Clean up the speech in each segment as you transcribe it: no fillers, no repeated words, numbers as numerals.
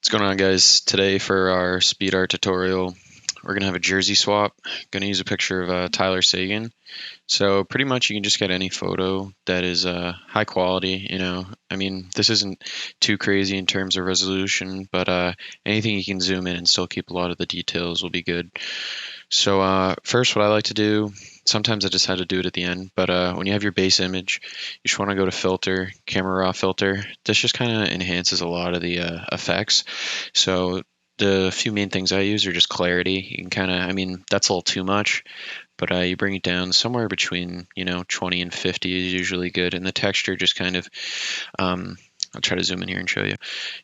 What's going on, guys? Today for our speed art tutorial, we're going to have a jersey swap. Going to use a picture of Tyler Seguin. So pretty much you can just get any photo that is high quality, I mean, this isn't too crazy in terms of resolution, but anything you can zoom in and still keep a lot of the details will be good. So first, what I like to do, sometimes I just had to do it at the end, but when you have your base image, you just want to go to filter, camera raw filter. This just kind of enhances a lot of the effects. So the few main things I use are just clarity. You can kind of, I mean, that's a little too much, but you bring it down somewhere between, 20 and 50 is usually good. And the texture just kind of, I'll try to zoom in here and show you.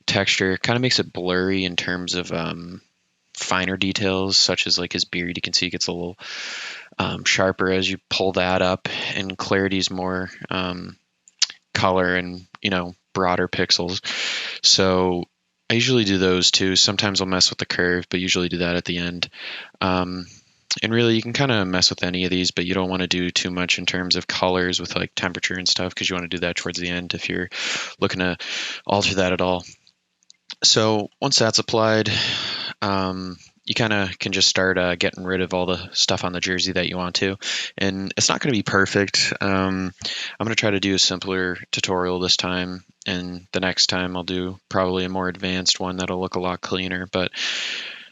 Texture kind of makes it blurry in terms of finer details, such as like his beard. You can see it gets a little sharper as you pull that up, and clarity is more color and broader pixels. So I usually do those too. Sometimes I'll mess with the curve, but usually do that at the end. And really, you can kind of mess with any of these, but you don't want to do too much in terms of colors with like temperature and stuff, because you want to do that towards the end if you're looking to alter that at all. So once that's applied, you kind of can just start getting rid of all the stuff on the jersey that you want to. And it's not going to be perfect. I'm going to try to do a simpler tutorial this time, and the next time I'll do probably a more advanced one that'll look a lot cleaner. But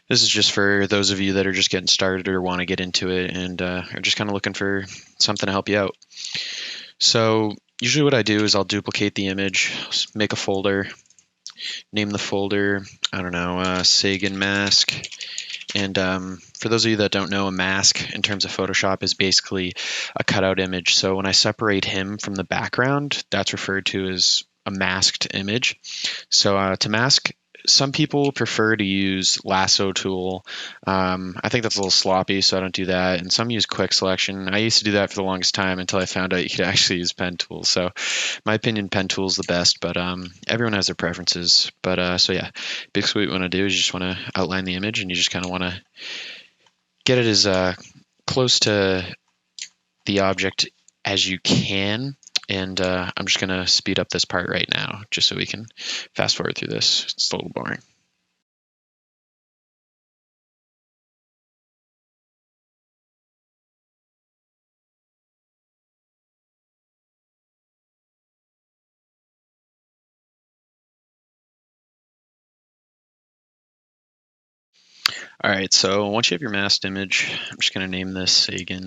this is just for those of you that are just getting started or want to get into it and are just kind of looking for something to help you out. So usually what I do is I'll duplicate the image, make a folder, name the folder, I don't know, Seguin mask. And for those of you that don't know, a mask in terms of Photoshop is basically a cutout image. So when I separate him from the background, that's referred to as a masked image. So to mask, some people prefer to use lasso tool. I think that's a little sloppy, so I don't do that. And some use quick selection. I used to do that for the longest time until I found out you could actually use pen tool. So my opinion, pen tool is the best, but everyone has their preferences. But so yeah, basically what you want to do is you just want to outline the image, and you just kind of want to get it as close to the object as you can. And I'm just going to speed up this part right now just so we can fast forward through this. It's a little boring. All right, so once you have your masked image, I'm just going to name this Seguin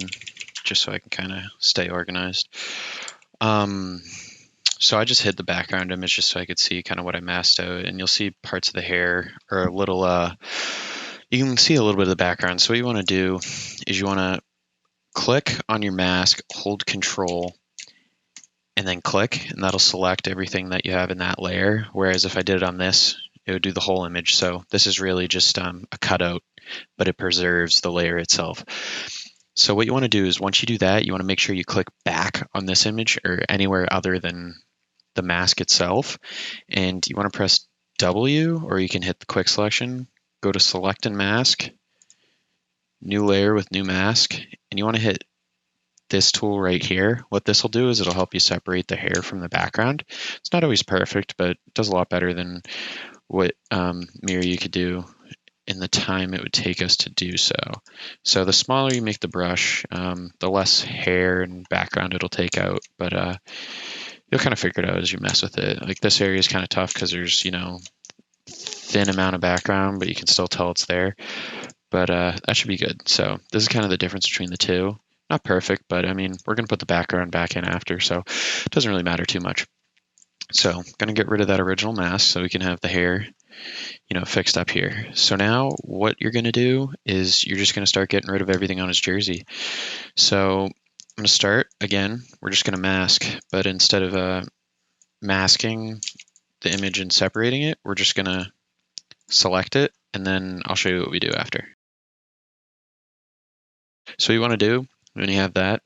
just so I can kind of stay organized. So I just hid the background image just so I could see kind of what I masked out, and you'll see parts of the hair or a little, you can see a little bit of the background. So what you want to do is you want to click on your mask, hold Control, and then click, and that'll select everything that you have in that layer. Whereas if I did it on this, it would do the whole image. So this is really just a cutout, but it preserves the layer itself. So what you want to do is once you do that, you want to make sure you click back on this image or anywhere other than the mask itself. And you want to press W, or you can hit the quick selection, go to select and mask, new layer with new mask, and you want to hit this tool right here. What this will do is it'll help you separate the hair from the background. It's not always perfect, but it does a lot better than what Mirror you could do in the time it would take us to do so. So the smaller you make the brush, the less hair and background it'll take out, but you'll kind of figure it out as you mess with it. Like this area is kind of tough because there's, thin amount of background, but you can still tell it's there. But that should be good. So this is kind of the difference between the two. Not perfect, but I mean, we're going to put the background back in after, so it doesn't really matter too much. So I'm going to get rid of that original mask so we can have the hair, fixed up here. So now what you're going to do is you're just going to start getting rid of everything on his jersey. So I'm going to start, again, we're just going to mask, but instead of masking the image and separating it, we're just going to select it, and then I'll show you what we do after. So what you want to do when you have that,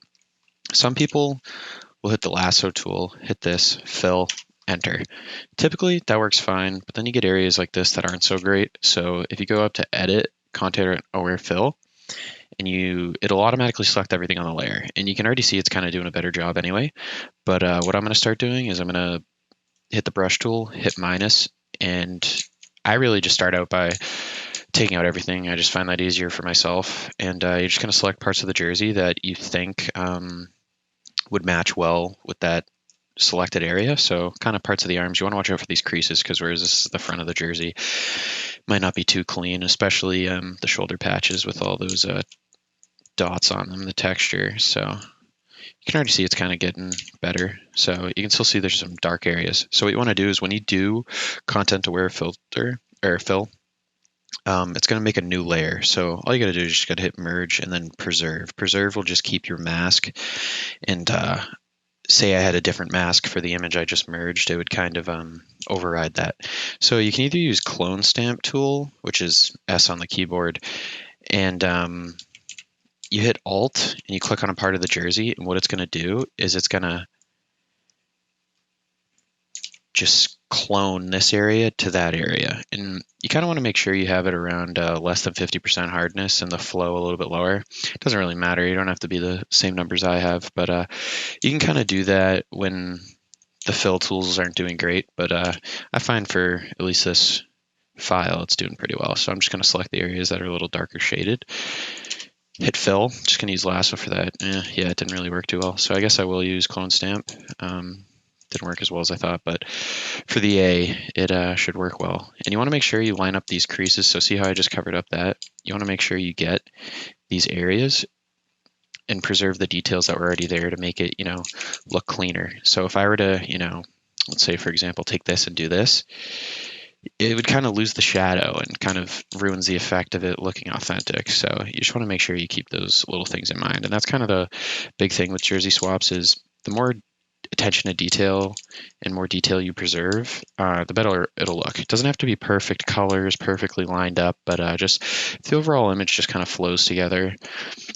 some people will hit the lasso tool, hit this, fill, enter. Typically that works fine, but then you get areas like this that aren't so great. So if you go up to edit, content aware fill, and it'll automatically select everything on the layer. And you can already see it's kind of doing a better job anyway. But what I'm going to start doing is I'm going to hit the brush tool, hit minus, and I really just start out by taking out everything. I just find that easier for myself. And you're just going to select parts of the jersey that you think would match well with that selected area. So kind of parts of the arms, you want to watch out for these creases because whereas this is the front of the jersey, might not be too clean, especially the shoulder patches with all those dots on them, the texture. So you can already see it's kind of getting better. So you can still see there's some dark areas. So what you want to do is when you do content aware filter or fill, it's going to make a new layer. So all you got to do is just got to hit merge and then preserve. Preserve will just keep your mask. And say I had a different mask for the image I just merged, it would kind of override that. So you can either use clone stamp tool, which is S on the keyboard, and you hit Alt and you click on a part of the jersey, and what it's going to do is it's going to just clone this area to that area. And you kind of want to make sure you have it around less than 50% hardness and the flow a little bit lower. It doesn't really matter. You don't have to be the same numbers I have, but you can kind of do that when the fill tools aren't doing great. But I find for at least this file, it's doing pretty well. So I'm just going to select the areas that are a little darker shaded. Hit fill. Just going to use lasso for that. Yeah, it didn't really work too well. So I guess I will use clone stamp. Didn't work as well as I thought, but for the A, it should work well. And you want to make sure you line up these creases. So see how I just covered up that? You want to make sure you get these areas and preserve the details that were already there to make it, look cleaner. So if I were to, let's say, for example, take this and do this, it would kind of lose the shadow and kind of ruins the effect of it looking authentic. So you just want to make sure you keep those little things in mind. And that's kind of the big thing with jersey swaps is the more attention to detail and more detail you preserve, the better it'll look. It doesn't have to be perfect colors, perfectly lined up, but just the overall image just kind of flows together.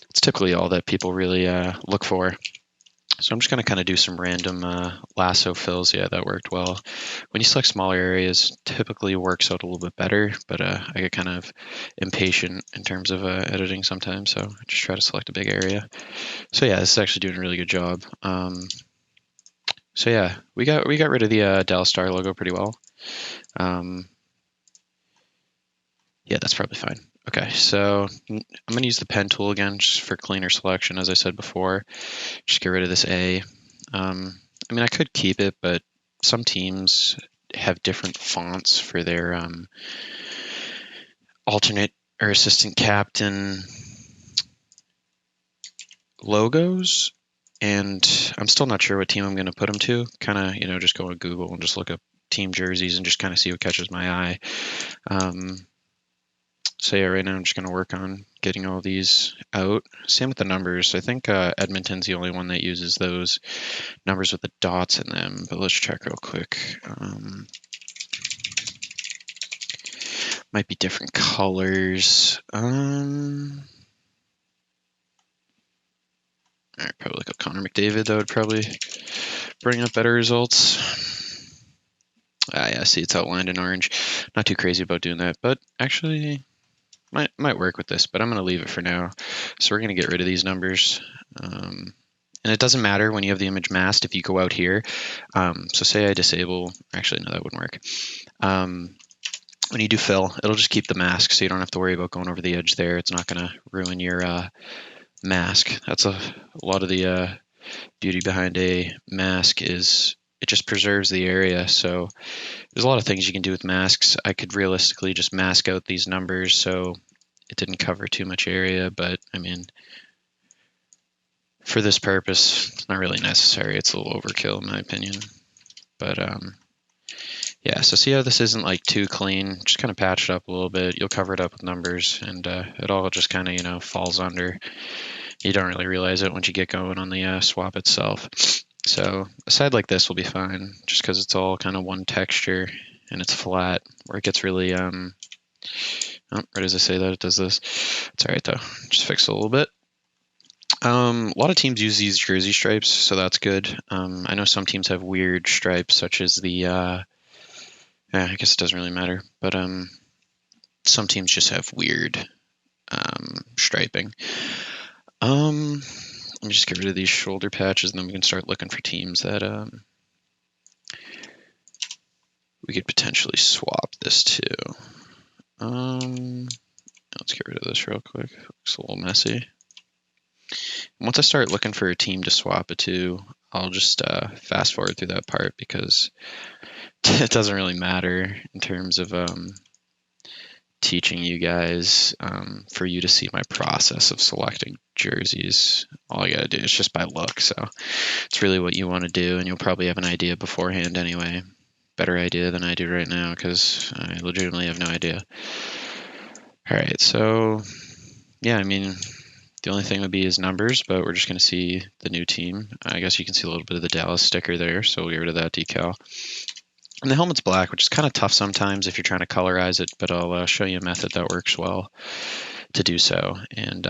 It's typically all that people really look for. So I'm just going to kind of do some random lasso fills. Yeah, that worked well. When you select smaller areas, typically works out a little bit better, but I get kind of impatient in terms of editing sometimes, so I just try to select a big area. So yeah, this is actually doing a really good job. So yeah, we got rid of the Dallas Star logo pretty well. Yeah, that's probably fine. Okay, so I'm going to use the pen tool again just for cleaner selection, as I said before. Just get rid of this A. I mean, I could keep it, but some teams have different fonts for their alternate or assistant captain logos. And I'm still not sure what team I'm going to put them to. Kind of, just go to Google and just look up team jerseys and just kind of see what catches my eye. So yeah, right now I'm just going to work on getting all these out. Same with the numbers. I think Edmonton's the only one that uses those numbers with the dots in them. But let's check real quick. Might be different colors. All right, probably look up Connor McDavid. That would probably bring up better results. Yeah, see, it's outlined in orange. Not too crazy about doing that, but actually might work with this, but I'm going to leave it for now. So we're going to get rid of these numbers. And it doesn't matter when you have the image masked if you go out here. So say I disable, actually, no, that wouldn't work. When you do fill, it'll just keep the mask, so you don't have to worry about going over the edge there. It's not going to ruin your mask. That's a lot of the beauty behind a mask is it just preserves the area. So there's a lot of things you can do with masks. I could realistically just mask out these numbers so it didn't cover too much area, but I mean, for this purpose, it's not really necessary. It's a little overkill in my opinion. But yeah, so see how this isn't like too clean? Just kind of patch it up a little bit. You'll cover it up with numbers and it all just kind of, falls under. You don't really realize it once you get going on the swap itself. So a side like this will be fine just because it's all kind of one texture and it's flat. Where it gets really, right as I say that, it does this. It's all right though. Just fix it a little bit. A lot of teams use these jersey stripes, so that's good. I know some teams have weird stripes, such as the, I guess it doesn't really matter, but some teams just have weird striping. Let me just get rid of these shoulder patches, and then we can start looking for teams that We could potentially swap this too. Let's get rid of this real quick. Looks a little messy. Once I start looking for a team to swap it to, I'll just fast forward through that part because it doesn't really matter in terms of teaching you guys for you to see my process of selecting jerseys. All I gotta do is just by look, so it's really what you want to do, and you'll probably have an idea beforehand anyway. Better idea than I do right now because I legitimately have no idea. All right, so yeah, I mean, the only thing would be his numbers, but we're just going to see the new team. I guess you can see a little bit of the Dallas sticker there, so we'll get rid of that decal. And the helmet's black, which is kind of tough sometimes if you're trying to colorize it, but I'll show you a method that works well to do so. And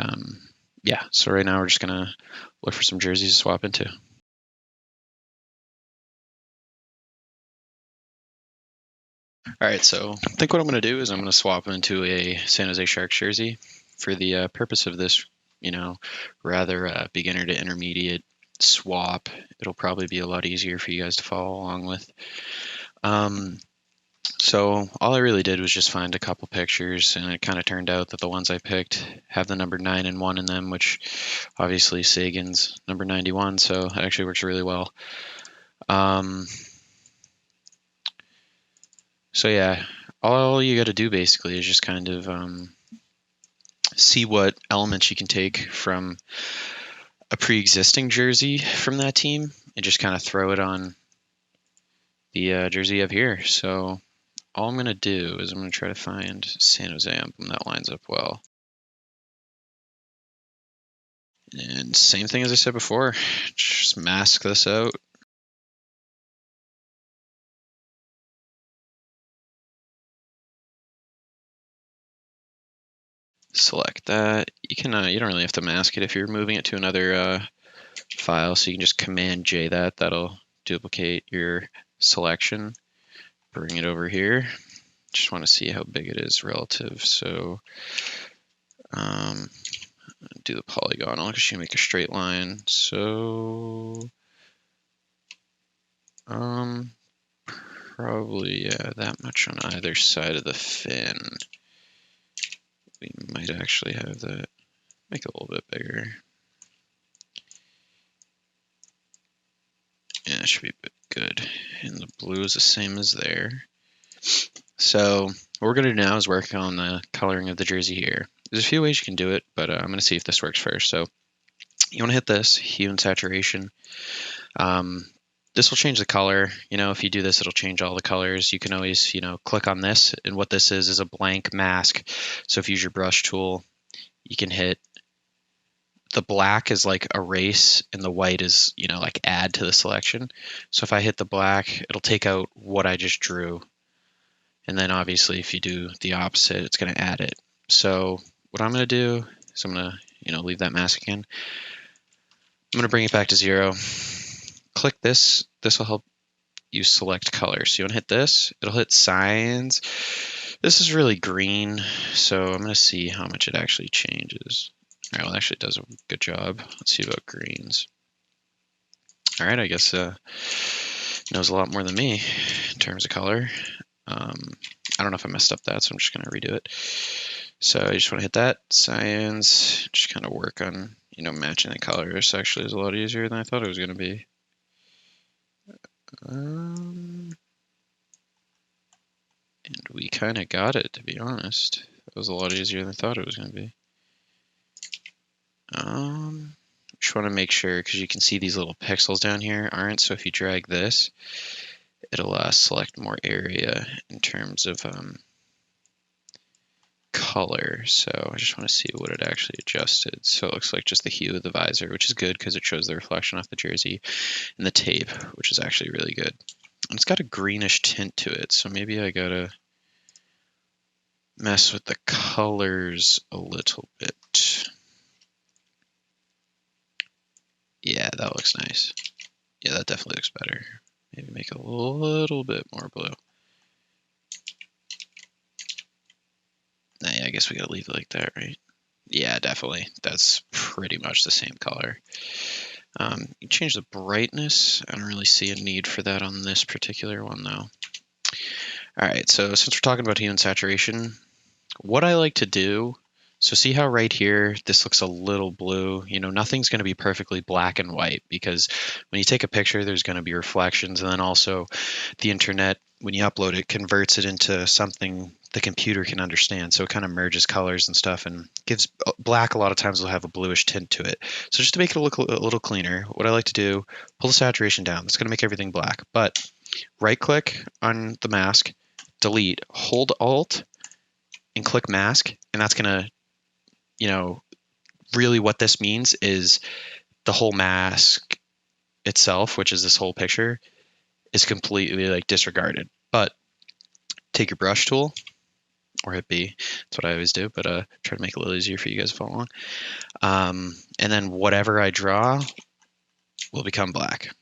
yeah, so right now we're just going to look for some jerseys to swap into. All right, so I think what I'm going to do is I'm going to swap into a San Jose Sharks jersey for the purpose of this, rather beginner to intermediate swap. It'll probably be a lot easier for you guys to follow along with. So all I really did was just find a couple pictures, and it kind of turned out that the ones I picked have the number 9 and 1 in them, which obviously Sagan's number 91, so it actually works really well. So yeah, all you got to do basically is just kind of see what elements you can take from a pre-existing jersey from that team and just kind of throw it on the jersey you have here. So all I'm going to do is I'm going to try to find San Jose emblem that lines up well. And same thing as I said before, just mask this out. Select that. You can you don't really have to mask it if you're moving it to another file, so you can just Command J that. That'll duplicate your selection. Bring it over here. Just want to see how big it is relative. So do the polygon. I'll actually make a straight line. So probably that much on either side of the fin. We might actually have that. Make it a little bit bigger. Yeah, it should be good. And the blue is the same as there. So what we're going to do now is work on the coloring of the jersey here. There's a few ways you can do it, but I'm going to see if this works first. So you want to hit this, hue and saturation. This will change the color. If you do this, it'll change all the colors. You can always, click on this, and what this is a blank mask. So if you use your brush tool, you can hit the black is like erase, and the white is, like add to the selection. So if I hit the black, it'll take out what I just drew. And then obviously if you do the opposite, it's going to add it. So what I'm going to do is I'm going to, leave that mask again. I'm going to bring it back to 0. Click this. This will help you select color. So you want to hit this. It'll hit signs. This is really green, so I'm going to see how much it actually changes. All right, well, it actually does a good job. Let's see about greens. All right, I guess knows a lot more than me in terms of color. I don't know if I messed up that, so I'm just going to redo it. So I just want to hit that, cyan, just kind of work on, matching the color. This actually is a lot easier than I thought it was going to be. And we kind of got it, to be honest. That was a lot easier than I thought it was going to be. Just want to make sure, because you can see these little pixels down here aren't, so if you drag this, it'll select more area in terms of color. So I just want to see what it actually adjusted. So it looks like just the hue of the visor, which is good because it shows the reflection off the jersey, and the tape, which is actually really good. And it's got a greenish tint to it, so maybe I gotta mess with the colors a little bit. Yeah, that looks nice. Yeah, that definitely looks better. Maybe make it a little bit more blue. Nah, yeah, I guess we gotta leave it like that, right? Yeah, definitely. That's pretty much the same color. You change the brightness. I don't really see a need for that on this particular one, though. All right, so since we're talking about hue and saturation, what I like to do, so see how right here, this looks a little blue. You know, nothing's going to be perfectly black and white because when you take a picture, there's going to be reflections. And then also the internet, when you upload it, converts it into something the computer can understand. So it kind of merges colors and stuff and gives black a lot of times will have a bluish tint to it. So just to make it look a little cleaner, what I like to do, pull the saturation down. That's going to make everything black. But right click on the mask, delete, hold Alt, and click mask, and that's gonna, you know, really what this means is the whole mask itself, which is this whole picture, is completely like disregarded. But take your brush tool or hit B. That's what I always do, but try to make it a little easier for you guys to follow along. And then whatever I draw will become black.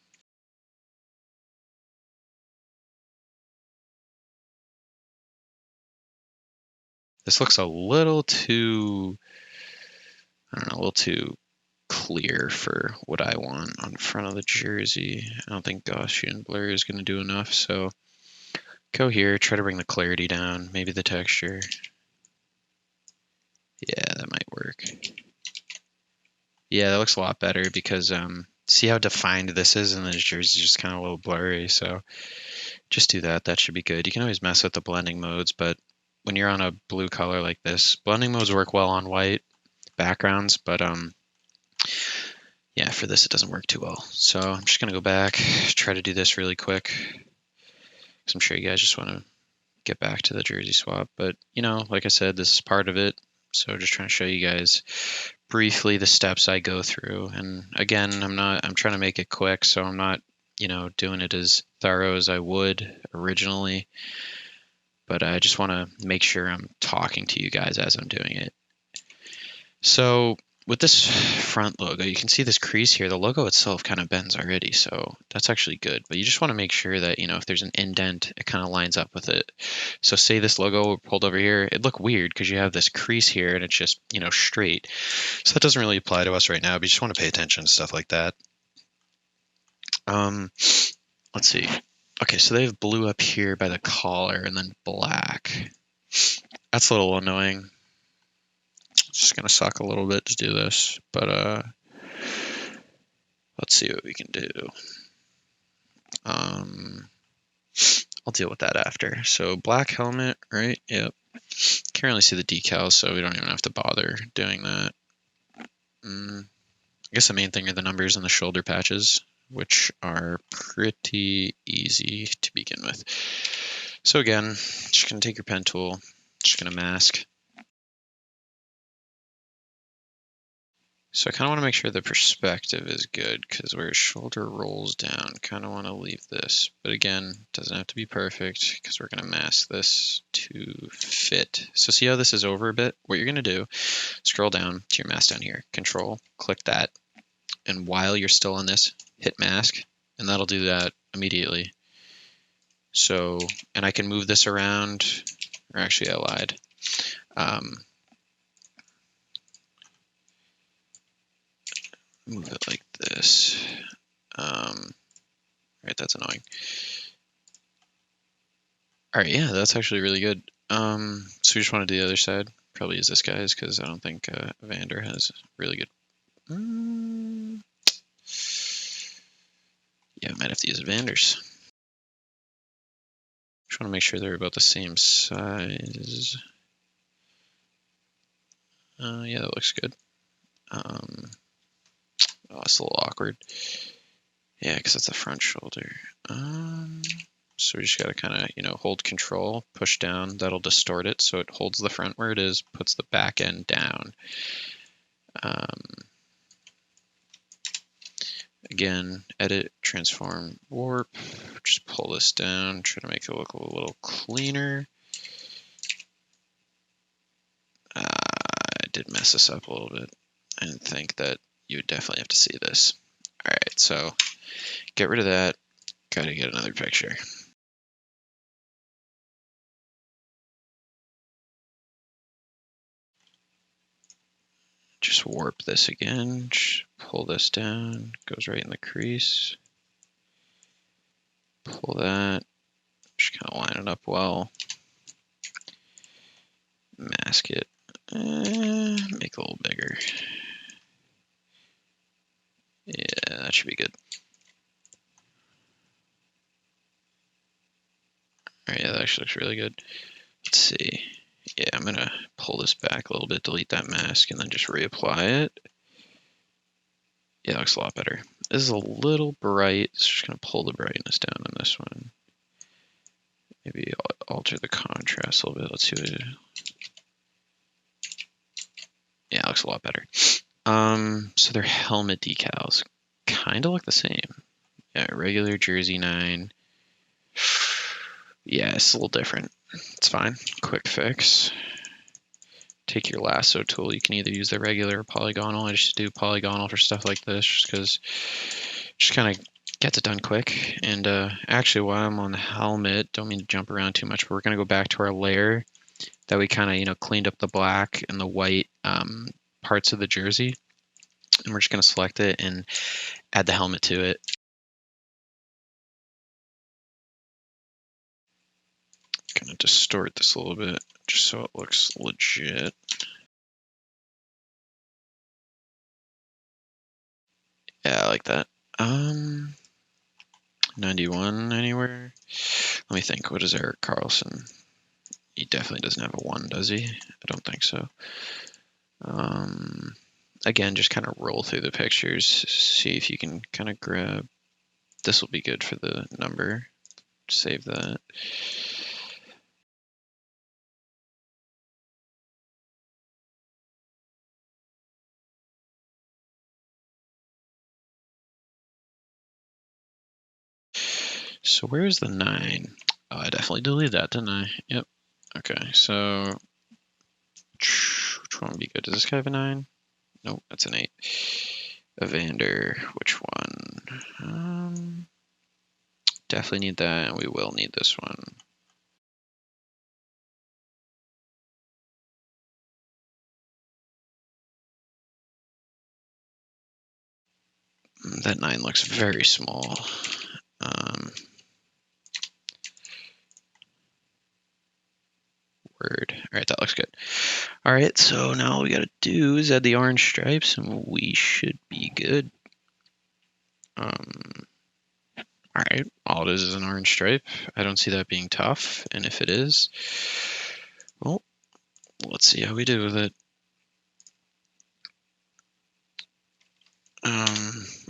This looks a little too, I don't know, a little too clear for what I want on front of the jersey. I don't think Gaussian blur is going to do enough, so go here, try to bring the clarity down, maybe the texture. Yeah, that might work. Yeah, that looks a lot better because see how defined this is, and this jersey's just kind of a little blurry, so just do that. That should be good. You can always mess with the blending modes, but when you're on a blue color like this, blending modes work well on white backgrounds, but yeah, for this it doesn't work too well. So I'm just gonna go back, try to do this really quick, because I'm sure you guys just want to get back to the jersey swap. But you know, like I said, this is part of it. So just trying to show you guys briefly the steps I go through. And again, I'm trying to make it quick, so I'm not, you know, doing it as thorough as I would originally. But I just want to make sure I'm talking to you guys as I'm doing it. So with this front logo, you can see this crease here. The logo itself kind of bends already, so that's actually good. But you just want to make sure that, you know, if there's an indent, it kind of lines up with it. So say this logo pulled over here, it'd look weird because you have this crease here and it's just, you know, straight. So that doesn't really apply to us right now, but you just want to pay attention to stuff like that. Let's see. Okay, so they have blue up here by the collar and then black. That's a little annoying. It's just gonna suck a little bit to do this, but let's see what we can do. I'll deal with that after. So black helmet, right? Yep. Can't really see the decals, so we don't even have to bother doing that. I guess the main thing are the numbers and the shoulder patches, which are pretty easy to begin with. So again, just gonna take your pen tool, just gonna mask. So I kind of want to make sure the perspective is good because where his shoulder rolls down, kind of want to leave this. But again, doesn't have to be perfect because we're going to mask this to fit. So see how this is over a bit? What you're going to do, scroll down to your mask down here, Control, click that. And while you're still on this, hit mask, and that'll do that immediately. So, and I can move this around, or actually I lied. Move it like this. Right, that's annoying. All right, yeah, that's actually really good. So we just want to do the other side. Probably use this guy's because I don't think Vander has really good. Yeah, I might have to use Vander's. Just want to make sure they're about the same size. Yeah, that looks good. Oh, it's a little awkward. Yeah, because it's the front shoulder. So we just got to kind of, you know, hold Control, push down. That'll distort it, so it holds the front where it is, puts the back end down. Again, edit, transform, warp. Just pull this down, try to make it look a little cleaner. I did mess this up a little bit. I didn't think that you would definitely have to see this. All right, so get rid of that. Gotta get another picture. Just warp this again, just pull this down, goes right in the crease. Pull that, Just kind of line it up well. Mask it. Make it a little bigger. Yeah, that should be good. All right, yeah, that actually looks really good. Let's see. Yeah, I'm gonna pull this back a little bit, delete that mask, and then just reapply it. Yeah, it looks a lot better. This is a little bright, so just gonna pull the brightness down on this one. Maybe alter the contrast a little bit. Let's see what it... Yeah, it looks a lot better. So their helmet decals kind of look the same. Yeah, regular Jersey 9. Yeah, it's a little different. It's fine. Quick fix. Take your lasso tool. You can either use the regular or polygonal. I just do polygonal for stuff like this just because just kind of gets it done quick. And actually, while I'm on the helmet, don't mean to jump around too much, but we're going to go back to our layer that we kind of, cleaned up the black and the white parts of the jersey. And we're just going to select it and add the helmet to it. Going to distort this a little bit just so it looks legit. Yeah, I like that. 91 anywhere? Let me think. What is Erik Karlsson? He definitely doesn't have a 1, does he? I don't think so. Again, just kind of roll through the pictures, see if you can kind of grab. This will be good for the number. Save that. So where's the 9? Oh, I definitely deleted that, didn't I? Yep. Okay, so which one would be good? Does this guy have a 9? Nope, that's an 8. Evander, which one? Definitely need that, and we will need this one. That 9 looks very small. Word. All right, that looks good. All right, so now all we got to do is add the orange stripes, and we should be good. All right, all it is an orange stripe. I don't see that being tough, and if it is, well, let's see how we do with it.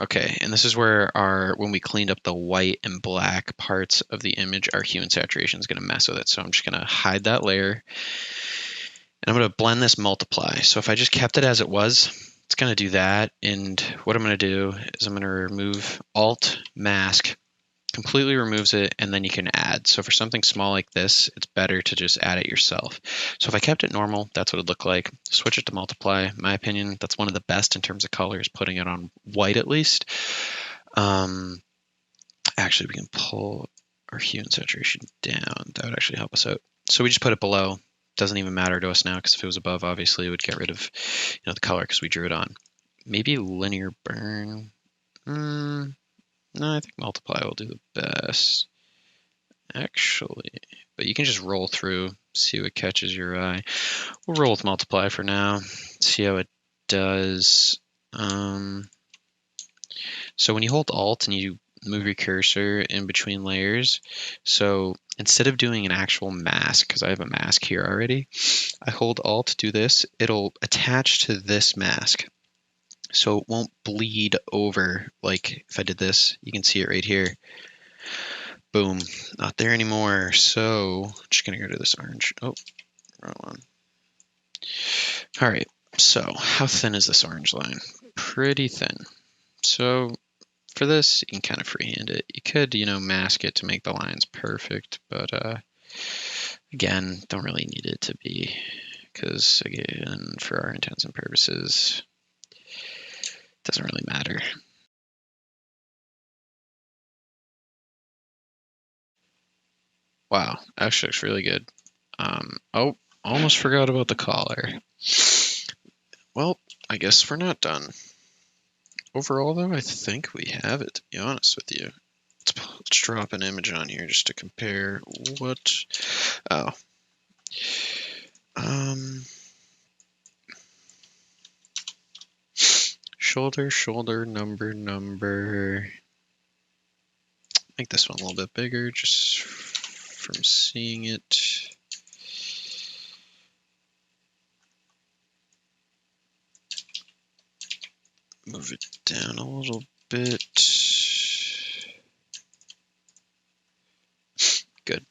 Okay, and this is where when we cleaned up the white and black parts of the image, our hue and saturation is going to mess with it. So I'm just going to hide that layer, and I'm going to blend this multiply. So if I just kept it as it was, it's going to do that. And what I'm going to do is I'm going to remove Alt Mask, completely removes it, and then you can add. So for something small like this, it's better to just add it yourself. So if I kept it normal, that's what it'd look like. Switch it to multiply. In my opinion, that's one of the best in terms of colors, putting it on white at least. Actually, we can pull our hue and saturation down. That would actually help us out. So we just put it below. Doesn't even matter to us now, because if it was above, obviously it would get rid of the color because we drew it on. Maybe linear burn. No, I think multiply will do the best, actually. But you can just roll through, see what catches your eye. We'll roll with multiply for now, see how it does. So when you hold Alt and you move your cursor in between layers, so instead of doing an actual mask, because I have a mask here already, I hold Alt, do this, it'll attach to this mask. So it won't bleed over. Like if I did this, you can see it right here. Boom, not there anymore. So I'm just gonna go to this orange. Oh, wrong one. All right, so how thin is this orange line? Pretty thin. So for this, you can kind of freehand it. You could, mask it to make the lines perfect, but again, don't really need it to be, because again, for our intents and purposes, it doesn't really matter. Wow, actually looks really good. Oh, almost forgot about the collar. Well, I guess we're not done. Overall, though, I think we have it, to be honest with you. Let's Let's drop an image on here just to compare what. Oh. Shoulder, number. Make this one a little bit bigger just from seeing it. Move it down a little bit. Good.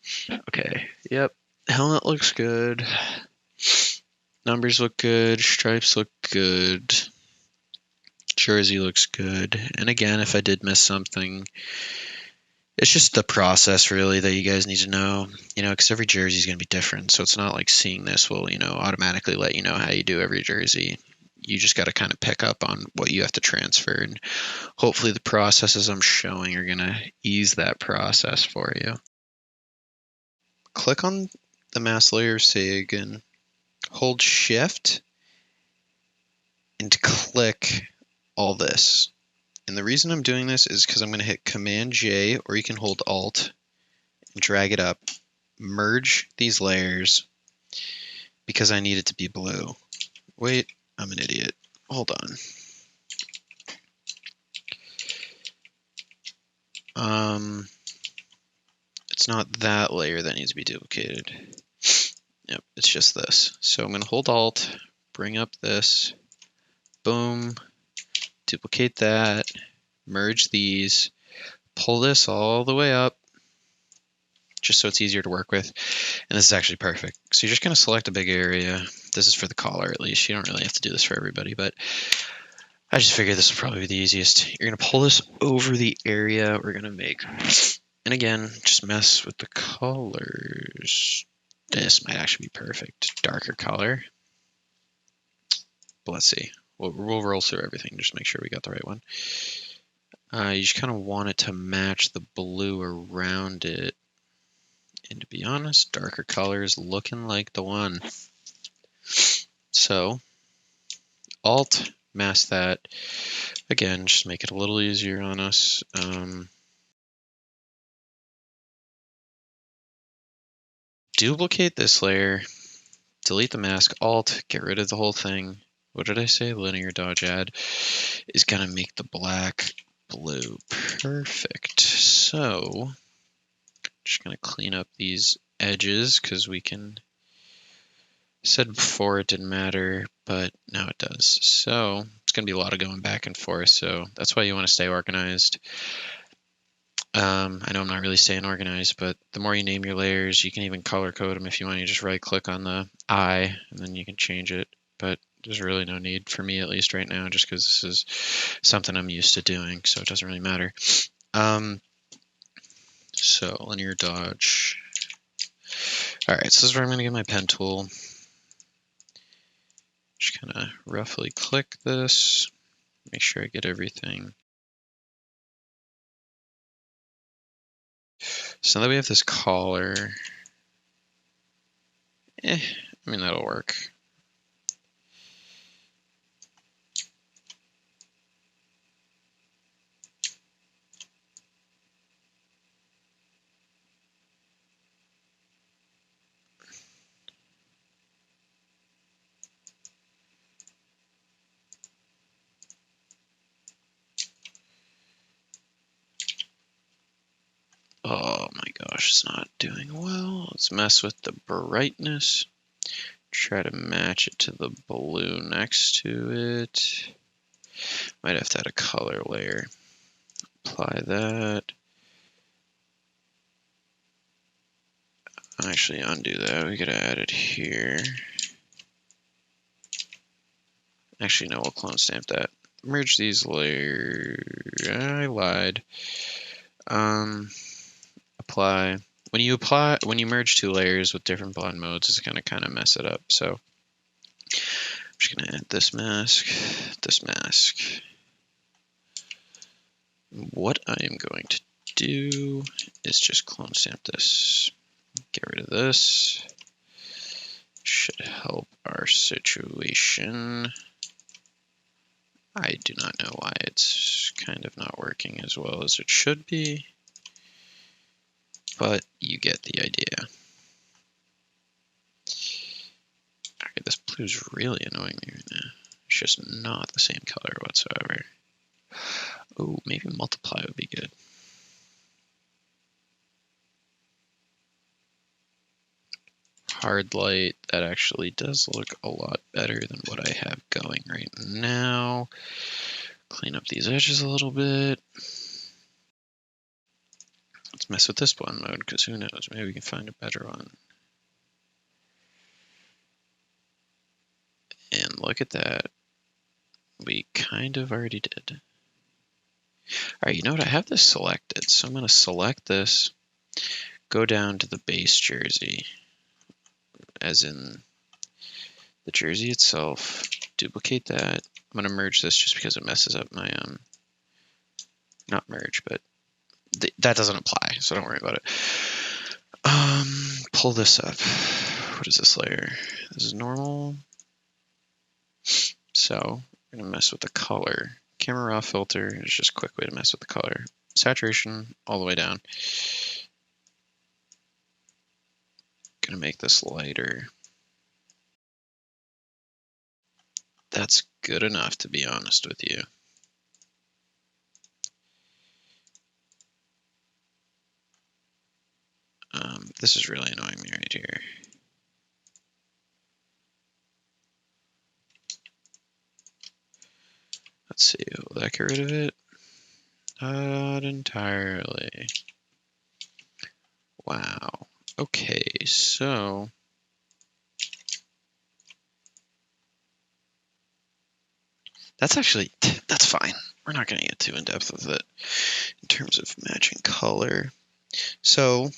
Okay. Yep. Helmet looks good. Numbers look good. Stripes look good. Jersey looks good. And again, if I did miss something, it's just the process really that you guys need to know, because every jersey is going to be different. So it's not like seeing this will, automatically let you know how you do every jersey. You just got to kind of pick up on what you have to transfer. And hopefully the processes I'm showing are going to ease that process for you. Click on the mask layer Sagan, hold shift, and click all this. And the reason I'm doing this is because I'm going to hit Command J, or you can hold Alt and drag it up, merge these layers because I need it to be blue. Wait, I'm an idiot. Hold on. It's not that layer that needs to be duplicated. Yep, it's just this. So I'm going to hold Alt, bring up this, boom, duplicate that, merge these, pull this all the way up, just so it's easier to work with. And this is actually perfect. So you're just going to select a big area. This is for the collar at least. You don't really have to do this for everybody, but I just figured this would probably be the easiest. You're going to pull this over the area we're going to make. And again, just mess with the colors. This might actually be perfect. Darker color. But let's see. We'll roll through everything. Just make sure we got the right one. You just kind of want it to match the blue around it. And to be honest, darker color is looking like the one. So, Alt, mask that. Again, just make it a little easier on us. Duplicate this layer, delete the mask, Alt, get rid of the whole thing. What did I say? Linear dodge add is going to make the black blue. Perfect. So, just going to clean up these edges because we can. Said before it didn't matter, but now it does. So it's going to be a lot of going back and forth. So that's why you want to stay organized. I know I'm not really staying organized, but the more you name your layers, you can even color code them if you want. You just right click on the eye and then you can change it. But there's really no need for me, at least right now, just because this is something I'm used to doing. So it doesn't really matter. So linear dodge. All right, so this is where I'm going to get my pen tool. Just kind of roughly click this, make sure I get everything. So now that we have this collar, I mean, that'll work. Oh my gosh, it's not doing well. Let's mess with the brightness. Try to match it to the blue next to it. Might have to add a color layer. Apply that. Actually, undo that. We gotta add it here. Actually, no, we'll clone stamp that. Merge these layers. I lied. Apply. When you merge two layers with different blend modes, it's gonna kind of mess it up. So I'm just gonna add this mask, this mask. What I am going to do is just clone stamp this. Get rid of this. Should help our situation. I do not know why it's kind of not working as well as it should be. but you get the idea. Okay, this blue's really annoying me right now. It's just not the same color whatsoever. Oh, maybe multiply would be good. Hard light, that actually does look a lot better than what I have going right now. Clean up these edges a little bit. Let's mess with this blend mode, because who knows, maybe we can find a better one. And look at that. We kind of already did. Alright, you know what? I have this selected, so I'm going to select this, go down to the base jersey, as in the jersey itself, duplicate that. I'm going to merge this just because it messes up my, not merge, but that doesn't apply, so don't worry about it. Pull this up. What is this layer? This is normal. So we're gonna mess with the color. Camera raw filter is just a quick way to mess with the color. Saturation all the way down. Gonna make this lighter. That's good enough, to be honest with you. This is really annoying me right here. Let's see, will that get rid of it? Not entirely. Wow. Okay, so that's fine. We're not going to get too in depth with it in terms of matching color. So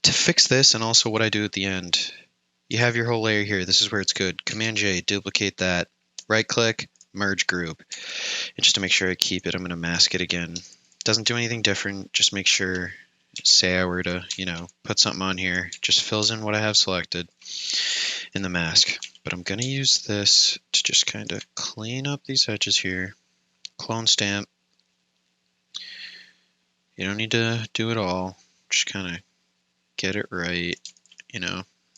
to fix this, and also what I do at the end, you have your whole layer here. This is where it's good. Command J, duplicate that. Right click, merge group. And just to make sure I keep it, I'm going to mask it again. Doesn't do anything different. Just make sure, say I were to, put something on here, just fills in what I have selected in the mask. But I'm going to use this to just kind of clean up these edges here. Clone stamp. You don't need to do it all. Just kind of get it right,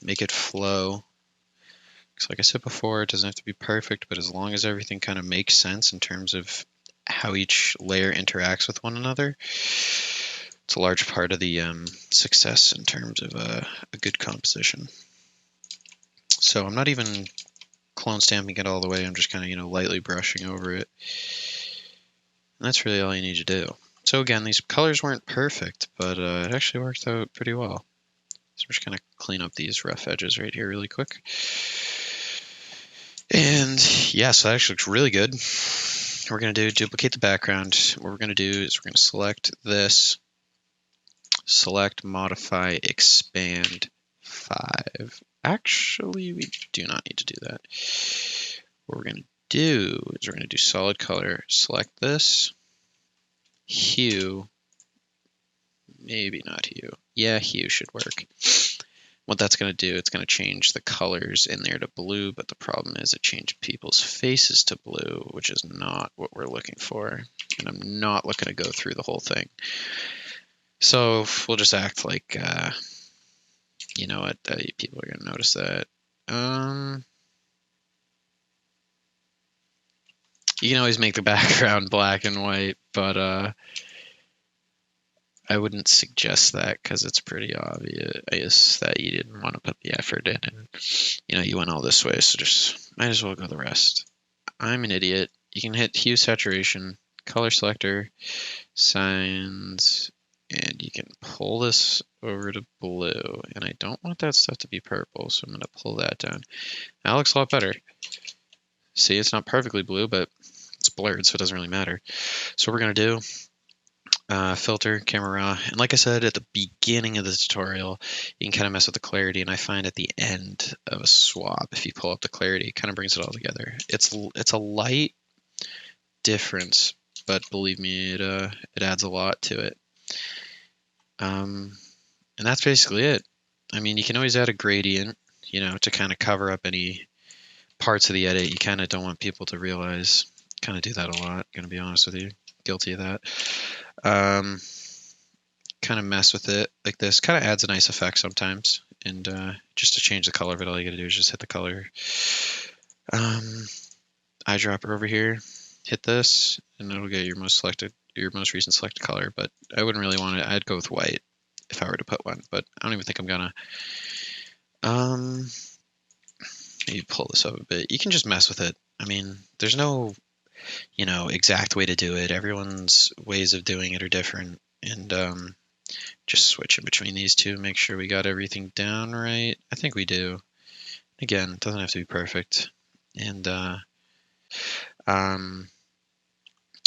make it flow. Because like I said before, it doesn't have to be perfect, but as long as everything kind of makes sense in terms of how each layer interacts with one another, it's a large part of the success in terms of a good composition. So I'm not even clone stamping it all the way. I'm just kind of, lightly brushing over it. And that's really all you need to do. So again, these colors weren't perfect, but it actually worked out pretty well. So I'm just going to clean up these rough edges right here really quick. And yeah, so that actually looks really good. We're going to do duplicate the background. What we're going to do is we're going to select this, select, modify, expand 5. Actually, we do not need to do that. What we're going to do is we're going to do solid color, select this, hue, maybe not hue. Yeah, hue should work. What that's going to do, it's going to change the colors in there to blue, but the problem is it changed people's faces to blue, which is not what we're looking for. And I'm not looking to go through the whole thing. So we'll just act like, you know what, people are going to notice that. You can always make the background black and white, but I wouldn't suggest that because it's pretty obvious that you didn't want to put the effort in, and you went all this way, so just might as well go the rest. I'm an idiot. You can hit hue, saturation, color selector, signs, and you can pull this over to blue, and I don't want that stuff to be purple, so I'm going to pull that down. That looks a lot better. See, it's not perfectly blue, but it's blurred, so it doesn't really matter. So what we're going to do, filter, camera raw, and like I said at the beginning of the tutorial, you can kind of mess with the clarity, and I find at the end of a swap, if you pull up the clarity, it kind of brings it all together. It's a light difference, but believe me, it adds a lot to it. And that's basically it. I mean, you can always add a gradient, to kind of cover up any parts of the edit you kind of don't want people to realize. Kind of do that a lot, gonna be honest with you. Guilty of that. kind of mess with it like this. Kind of adds a nice effect sometimes. And just to change the color of it, all you gotta do is just hit the color eyedropper over here, hit this, and it'll get your most recent selected color. But I wouldn't really want it. I'd go with white if I were to put one, but I don't even think I'm gonna. Maybe pull this up a bit. You can just mess with it. I mean, there's no, exact way to do it. Everyone's ways of doing it are different, and just switching between these two, make sure we got everything down right. I think we do. Again, it doesn't have to be perfect. And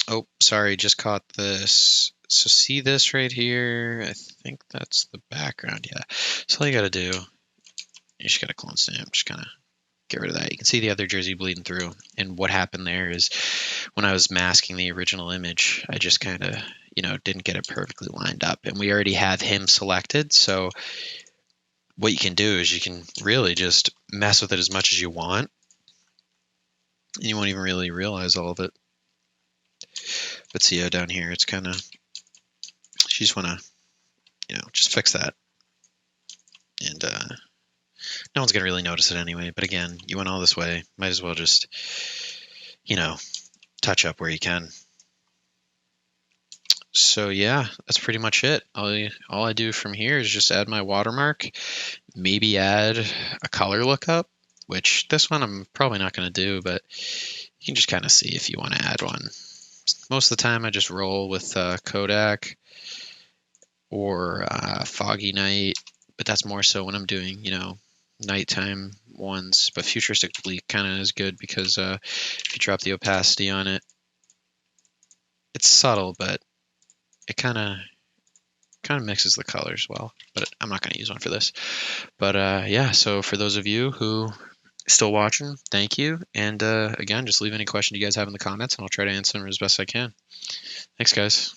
oh, sorry, just caught this. So see this right here? I think that's the background. Yeah. So all you gotta do, you just gotta clone stamp. Just kind of get rid of that. You can see the other jersey bleeding through. And what happened there is when I was masking the original image, I just kind of, didn't get it perfectly lined up. And we already have him selected. So what you can do is you can really just mess with it as much as you want. And you won't even really realize all of it. But see how down here, it's kind of, you just want to, just fix that. And no one's going to really notice it anyway. But again, you went all this way. Might as well just, touch up where you can. So yeah, that's pretty much it. All I do from here is just add my watermark, maybe add a color lookup, which this one I'm probably not going to do, but you can just kind of see if you want to add one. Most of the time I just roll with Kodak or Foggy Night, but that's more so when I'm doing, nighttime ones. But Futuristic Bleak kind of is good because if you drop the opacity on it, it's subtle, but it kind of mixes the colors well. But I'm not going to use one for this. But yeah, so for those of you who still watching, thank you. And again, just leave any question you guys have in the comments, and I'll try to answer them as best I can. Thanks, guys.